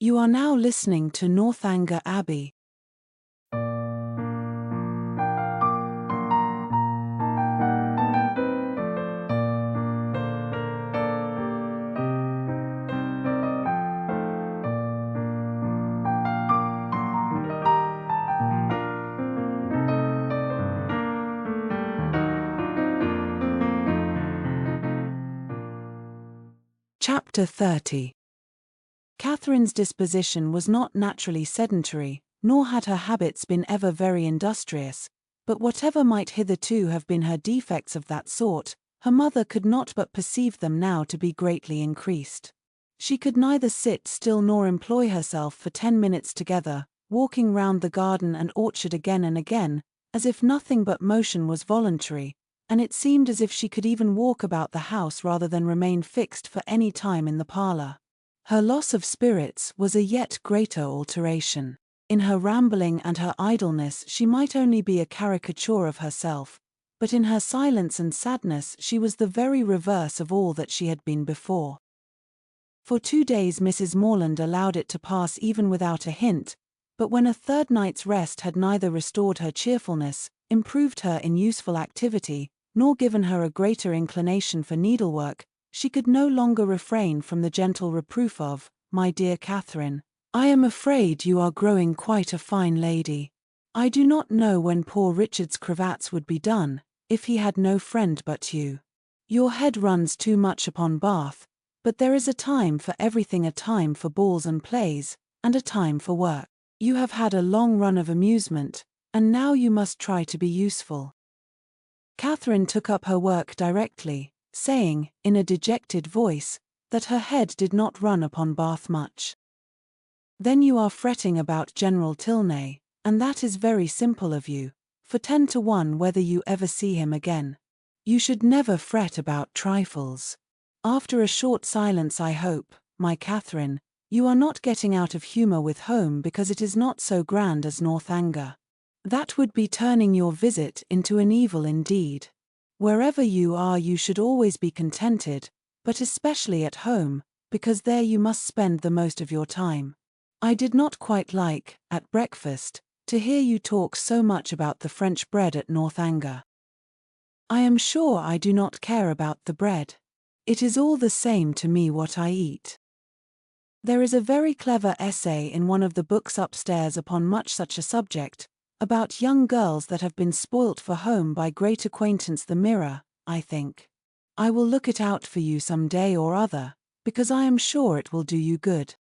You are now listening to Northanger Abbey. Chapter 30. Catherine's disposition was not naturally sedentary, nor had her habits been ever very industrious, but whatever might hitherto have been her defects of that sort, her mother could not but perceive them now to be greatly increased. She could neither sit still nor employ herself for 10 minutes together, walking round the garden and orchard again and again, as if nothing but motion was voluntary, and it seemed as if she could even walk about the house rather than remain fixed for any time in the parlour. Her loss of spirits was a yet greater alteration. In her rambling and her idleness she might only be a caricature of herself, but in her silence and sadness she was the very reverse of all that she had been before. For 2 days Mrs. Morland allowed it to pass even without a hint, but when a third night's rest had neither restored her cheerfulness, improved her in useful activity, nor given her a greater inclination for needlework, she could no longer refrain from the gentle reproof of, "My dear Catherine, I am afraid you are growing quite a fine lady. I do not know when poor Richard's cravats would be done, if he had no friend but you. Your head runs too much upon Bath, but there is a time for everything, a time for balls and plays, and a time for work. You have had a long run of amusement, and now you must try to be useful." Catherine took up her work directly, saying, in a dejected voice, that her head did not run upon Bath much. "Then you are fretting about General Tilney, and that is very simple of you, for 10 to 1 whether you ever see him again. You should never fret about trifles. After a short silence, I hope, my Catherine, you are not getting out of humour with home because it is not so grand as Northanger. That would be turning your visit into an evil indeed. Wherever you are you should always be contented, but especially at home, because there you must spend the most of your time. I did not quite like, at breakfast, to hear you talk so much about the French bread at Northanger. I am sure I do not care about the bread. It is all the same to me what I eat. There is a very clever essay in one of the books upstairs upon much such a subject, about young girls that have been spoilt for home by great acquaintance. The Mirror, I think. I will look it out for you some day or other, because I am sure it will do you good."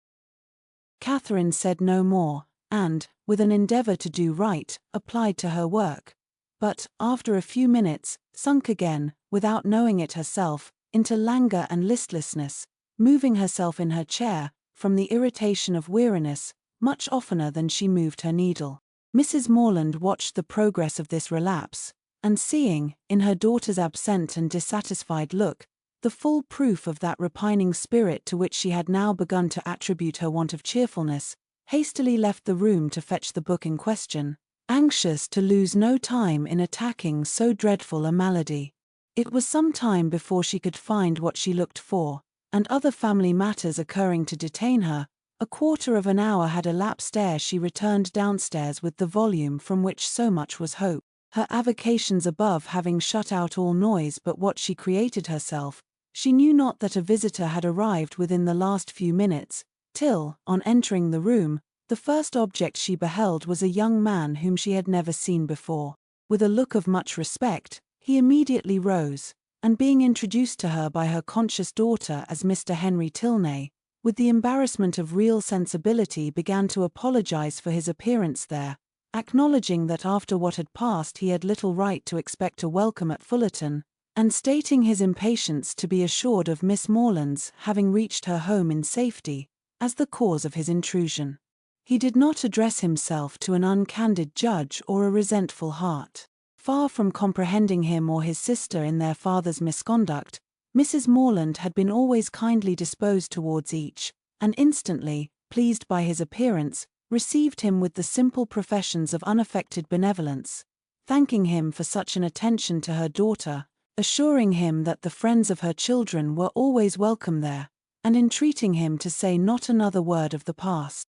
Catherine said no more, and, with an endeavour to do right, applied to her work, but, after a few minutes, sunk again, without knowing it herself, into languor and listlessness, moving herself in her chair, from the irritation of weariness, much oftener than she moved her needle. Mrs. Morland watched the progress of this relapse, and seeing, in her daughter's absent and dissatisfied look, the full proof of that repining spirit to which she had now begun to attribute her want of cheerfulness, hastily left the room to fetch the book in question, anxious to lose no time in attacking so dreadful a malady. It was some time before she could find what she looked for, and other family matters occurring to detain her, a quarter of an hour had elapsed ere she returned downstairs with the volume from which so much was hoped. Her avocations above having shut out all noise but what she created herself, she knew not that a visitor had arrived within the last few minutes, till, on entering the room, the first object she beheld was a young man whom she had never seen before. With a look of much respect, he immediately rose, and being introduced to her by her conscious daughter as Mr. Henry Tilney, with the embarrassment of real sensibility began to apologize for his appearance there, acknowledging that after what had passed he had little right to expect a welcome at Fullerton, and stating his impatience to be assured of Miss Morland's having reached her home in safety, as the cause of his intrusion. He did not address himself to an uncandid judge or a resentful heart. Far from comprehending him or his sister in their father's misconduct, Mrs. Morland had been always kindly disposed towards each, and instantly, pleased by his appearance, received him with the simple professions of unaffected benevolence, thanking him for such an attention to her daughter, assuring him that the friends of her children were always welcome there, and entreating him to say not another word of the past.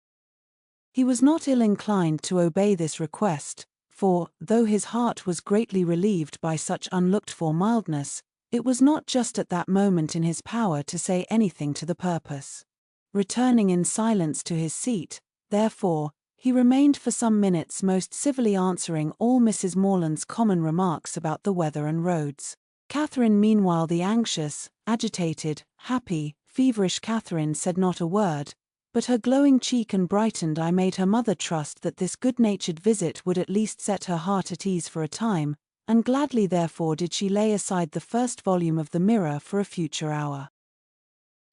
He was not ill-inclined to obey this request, for, though his heart was greatly relieved by such unlooked-for mildness, it was not just at that moment in his power to say anything to the purpose. Returning in silence to his seat, therefore, he remained for some minutes most civilly answering all Mrs. Morland's common remarks about the weather and roads. Catherine, meanwhile, the anxious, agitated, happy, feverish Catherine, said not a word, but her glowing cheek and brightened eye made her mother trust that this good-natured visit would at least set her heart at ease for a time, and gladly therefore did she lay aside the first volume of the Mirror for a future hour.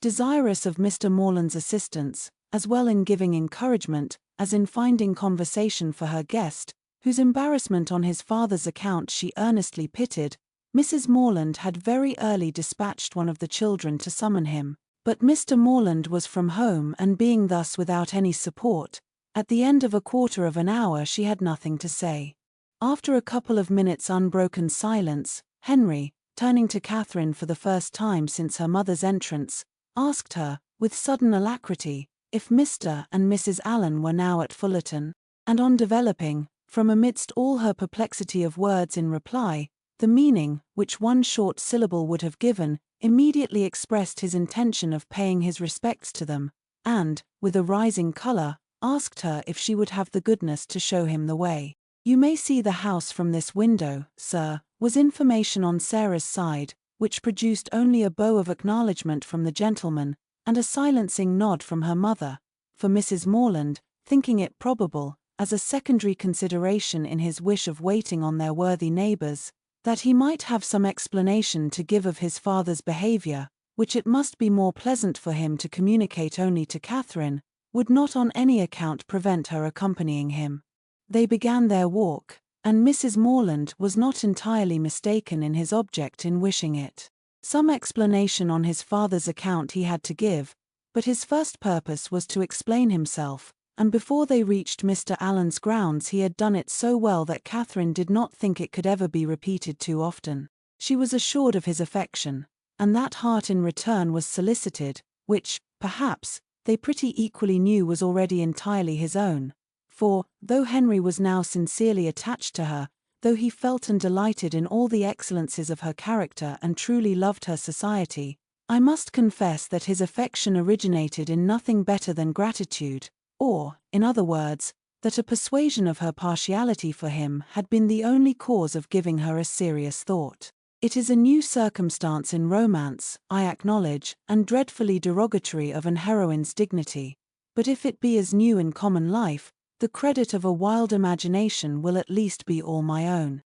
Desirous of Mr. Morland's assistance, as well in giving encouragement, as in finding conversation for her guest, whose embarrassment on his father's account she earnestly pitied, Mrs. Morland had very early dispatched one of the children to summon him, but Mr. Morland was from home, and being thus without any support, at the end of a quarter of an hour she had nothing to say. After a couple of minutes' unbroken silence, Henry, turning to Catherine for the first time since her mother's entrance, asked her, with sudden alacrity, if Mr. and Mrs. Allen were now at Fullerton, and on developing, from amidst all her perplexity of words in reply, the meaning, which one short syllable would have given, immediately expressed his intention of paying his respects to them, and, with a rising colour, asked her if she would have the goodness to show him the way. "You may see the house from this window, sir," was information on Sarah's side, which produced only a bow of acknowledgment from the gentleman, and a silencing nod from her mother, for Mrs. Morland, thinking it probable, as a secondary consideration in his wish of waiting on their worthy neighbours, that he might have some explanation to give of his father's behaviour, which it must be more pleasant for him to communicate only to Catherine, would not on any account prevent her accompanying him. They began their walk, and Mrs. Morland was not entirely mistaken in his object in wishing it. Some explanation on his father's account he had to give, but his first purpose was to explain himself, and before they reached Mr. Allen's grounds he had done it so well that Catherine did not think it could ever be repeated too often. She was assured of his affection, and that heart in return was solicited, which, perhaps, they pretty equally knew was already entirely his own. For, though Henry was now sincerely attached to her, though he felt and delighted in all the excellences of her character and truly loved her society, I must confess that his affection originated in nothing better than gratitude, or, in other words, that a persuasion of her partiality for him had been the only cause of giving her a serious thought. It is a new circumstance in romance, I acknowledge, and dreadfully derogatory of an heroine's dignity, but if it be as new in common life, the credit of a wild imagination will at least be all my own.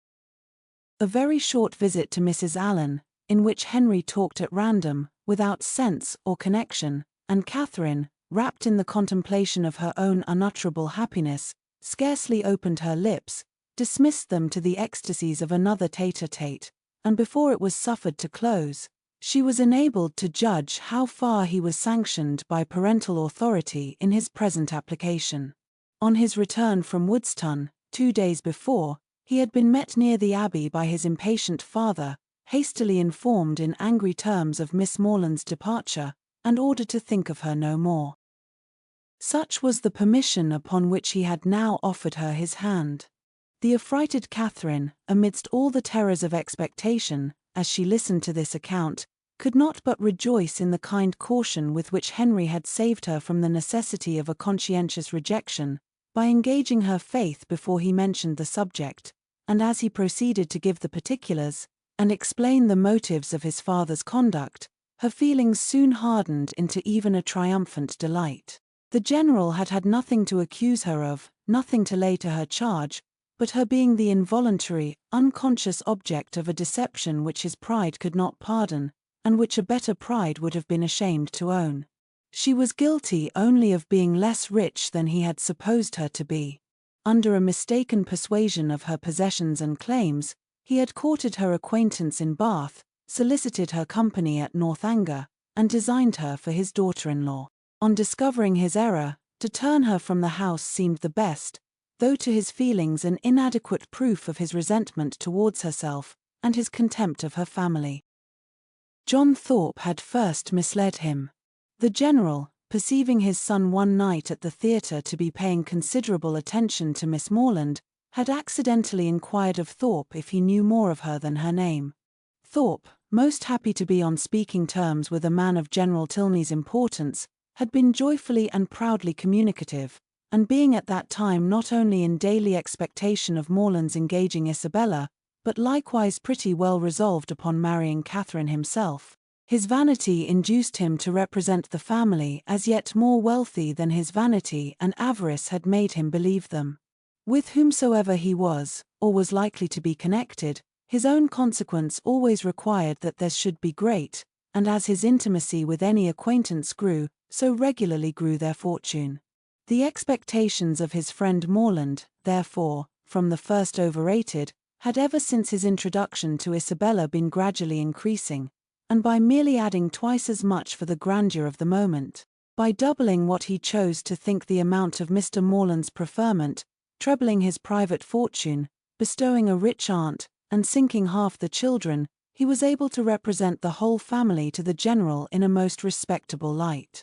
A very short visit to Mrs. Allen, in which Henry talked at random, without sense or connection, and Catherine, wrapped in the contemplation of her own unutterable happiness, scarcely opened her lips, dismissed them to the ecstasies of another tête-à-tête, and before it was suffered to close, she was enabled to judge how far he was sanctioned by parental authority in his present application. On his return from Woodston, 2 days before, he had been met near the Abbey by his impatient father, hastily informed in angry terms of Miss Morland's departure, and ordered to think of her no more. Such was the permission upon which he had now offered her his hand. The affrighted Catherine, amidst all the terrors of expectation, as she listened to this account, could not but rejoice in the kind caution with which Henry had saved her from the necessity of a conscientious rejection, by engaging her faith before he mentioned the subject, and as he proceeded to give the particulars, and explain the motives of his father's conduct, her feelings soon hardened into even a triumphant delight. The general had had nothing to accuse her of, nothing to lay to her charge, but her being the involuntary, unconscious object of a deception which his pride could not pardon, and which a better pride would have been ashamed to own. She was guilty only of being less rich than he had supposed her to be. Under a mistaken persuasion of her possessions and claims, he had courted her acquaintance in Bath, solicited her company at Northanger, and designed her for his daughter-in-law. On discovering his error, to turn her from the house seemed the best, though to his feelings an inadequate proof of his resentment towards herself, and his contempt of her family. John Thorpe had first misled him. The general, perceiving his son one night at the theatre to be paying considerable attention to Miss Morland, had accidentally inquired of Thorpe if he knew more of her than her name. Thorpe, most happy to be on speaking terms with a man of General Tilney's importance, had been joyfully and proudly communicative, and being at that time not only in daily expectation of Morland's engaging Isabella, but likewise pretty well resolved upon marrying Catherine himself, his vanity induced him to represent the family as yet more wealthy than his vanity and avarice had made him believe them. With whomsoever he was, or was likely to be connected, his own consequence always required that there should be great, and as his intimacy with any acquaintance grew, so regularly grew their fortune. The expectations of his friend Morland, therefore, from the first overrated, had ever since his introduction to Isabella been gradually increasing, and by merely adding twice as much for the grandeur of the moment, by doubling what he chose to think the amount of Mr. Morland's preferment, trebling his private fortune, bestowing a rich aunt, and sinking half the children, he was able to represent the whole family to the general in a most respectable light.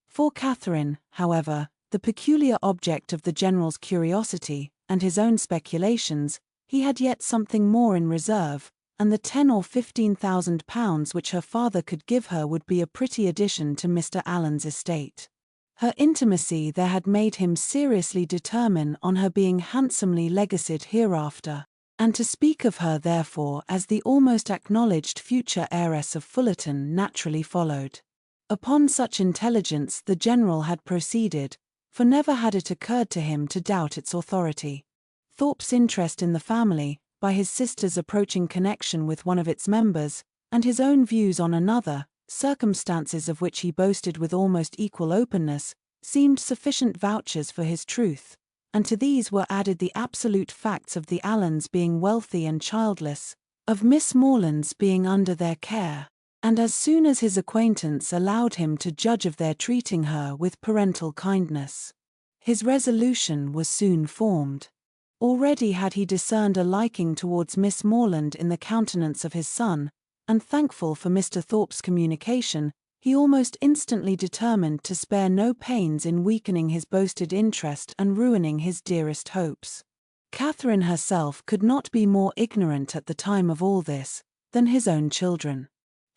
For Catherine, however, the peculiar object of the general's curiosity, and his own speculations, he had yet something more in reserve, and the £10,000 or £15,000 which her father could give her would be a pretty addition to Mr. Allen's estate. Her intimacy there had made him seriously determine on her being handsomely legacied hereafter, and to speak of her therefore as the almost acknowledged future heiress of Fullerton naturally followed. Upon such intelligence the general had proceeded, for never had it occurred to him to doubt its authority. Thorpe's interest in the family, by his sister's approaching connection with one of its members, and his own views on another, circumstances of which he boasted with almost equal openness, seemed sufficient vouchers for his truth, and to these were added the absolute facts of the Allens being wealthy and childless, of Miss Morland's being under their care, and as soon as his acquaintance allowed him to judge of their treating her with parental kindness, his resolution was soon formed. Already had he discerned a liking towards Miss Morland in the countenance of his son, and thankful for Mr. Thorpe's communication, he almost instantly determined to spare no pains in weakening his boasted interest and ruining his dearest hopes. Catherine herself could not be more ignorant at the time of all this than his own children.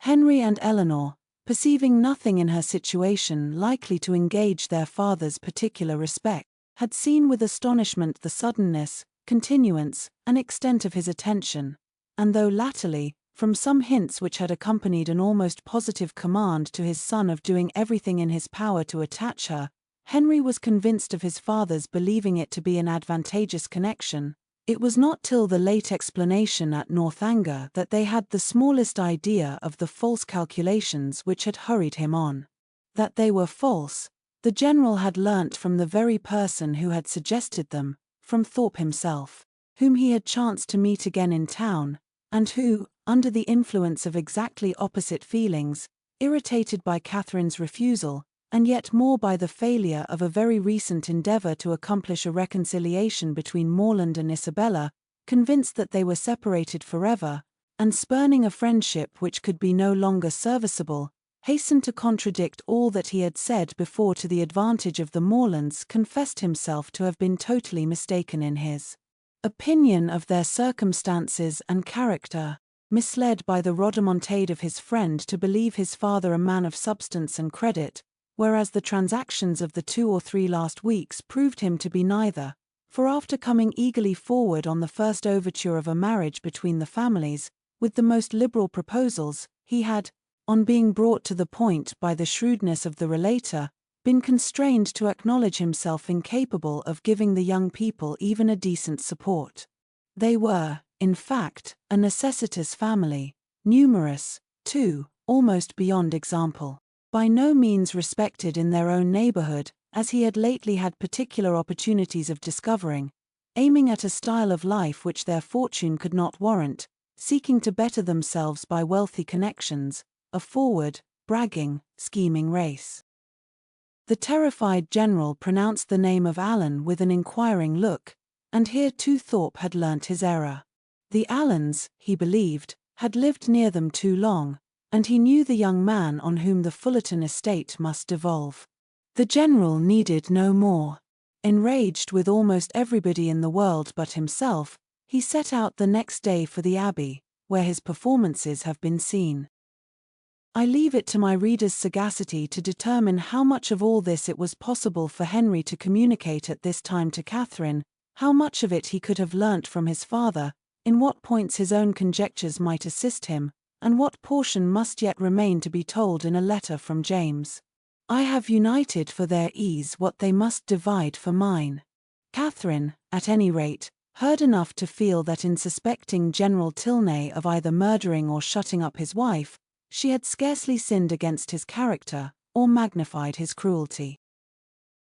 Henry and Eleanor, perceiving nothing in her situation likely to engage their father's particular respect, had seen with astonishment the suddenness, continuance, and extent of his attention, and though latterly, from some hints which had accompanied an almost positive command to his son of doing everything in his power to attach her, Henry was convinced of his father's believing it to be an advantageous connection. It was not till the late explanation at Northanger that they had the smallest idea of the false calculations which had hurried him on. That they were false, the general had learnt from the very person who had suggested them, from Thorpe himself, whom he had chanced to meet again in town, and who, under the influence of exactly opposite feelings, irritated by Catherine's refusal, and yet more by the failure of a very recent endeavour to accomplish a reconciliation between Morland and Isabella, convinced that they were separated forever, and spurning a friendship which could be no longer serviceable, hastened to contradict all that he had said before to the advantage of the Morlands, confessed himself to have been totally mistaken in his opinion of their circumstances and character, misled by the rhodomontade of his friend to believe his father a man of substance and credit, whereas the transactions of the 2 or 3 last weeks proved him to be neither, for after coming eagerly forward on the first overture of a marriage between the families, with the most liberal proposals, he had, on being brought to the point by the shrewdness of the relator, been constrained to acknowledge himself incapable of giving the young people even a decent support. They were, in fact, a necessitous family, numerous, too, almost beyond example, by no means respected in their own neighbourhood, as he had lately had particular opportunities of discovering, aiming at a style of life which their fortune could not warrant, seeking to better themselves by wealthy connections, a forward, bragging, scheming race. The terrified general pronounced the name of Allen with an inquiring look, and here too Thorpe had learnt his error. The Allens, he believed, had lived near them too long, and he knew the young man on whom the Fullerton estate must devolve. The general needed no more. Enraged with almost everybody in the world but himself, he set out the next day for the Abbey, where his performances have been seen. I leave it to my reader's sagacity to determine how much of all this it was possible for Henry to communicate at this time to Catherine, how much of it he could have learnt from his father, in what points his own conjectures might assist him, and what portion must yet remain to be told in a letter from James. I have united for their ease what they must divide for mine. Catherine, at any rate, heard enough to feel that in suspecting General Tilney of either murdering or shutting up his wife, she had scarcely sinned against his character, or magnified his cruelty.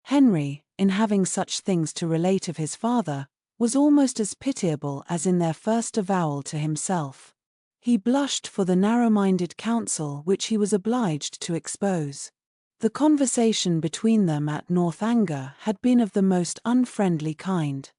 Henry, in having such things to relate of his father, was almost as pitiable as in their first avowal to himself. He blushed for the narrow-minded counsel which he was obliged to expose. The conversation between them at Northanger had been of the most unfriendly kind.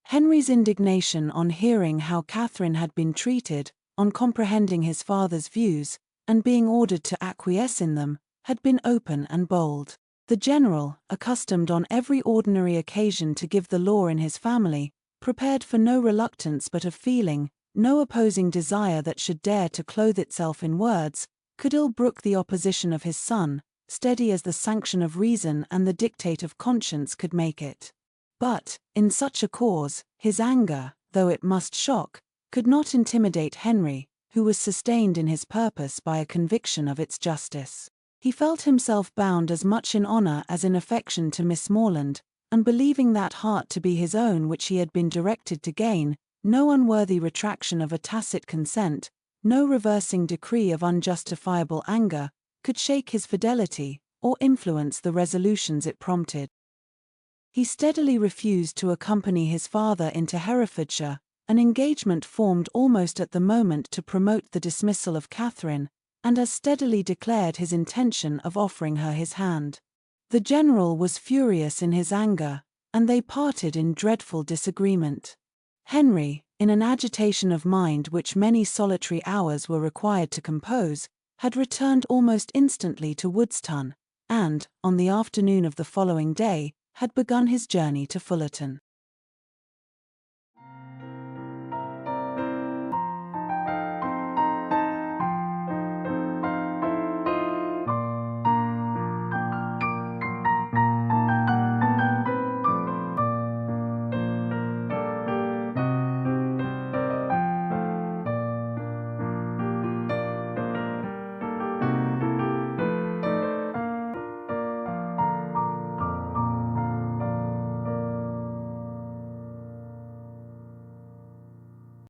Henry's indignation on hearing how Catherine had been treated, on comprehending his father's views, and being ordered to acquiesce in them, had been open and bold. The general, accustomed on every ordinary occasion to give the law in his family, prepared for no reluctance but of feeling, no opposing desire that should dare to clothe itself in words, could ill brook the opposition of his son, steady as the sanction of reason and the dictate of conscience could make it. But, in such a cause, his anger, though it must shock, could not intimidate Henry, who was sustained in his purpose by a conviction of its justice. He felt himself bound as much in honor as in affection to Miss Morland, and believing that heart to be his own which he had been directed to gain, no unworthy retraction of a tacit consent, no reversing decree of unjustifiable anger, could shake his fidelity, or influence the resolutions it prompted. He steadily refused to accompany his father into Herefordshire, an engagement formed almost at the moment to promote the dismissal of Catherine, and as steadily declared his intention of offering her his hand. The general was furious in his anger, and they parted in dreadful disagreement. Henry, in an agitation of mind which many solitary hours were required to compose, had returned almost instantly to Woodstown, and, on the afternoon of the following day, had begun his journey to Fullerton.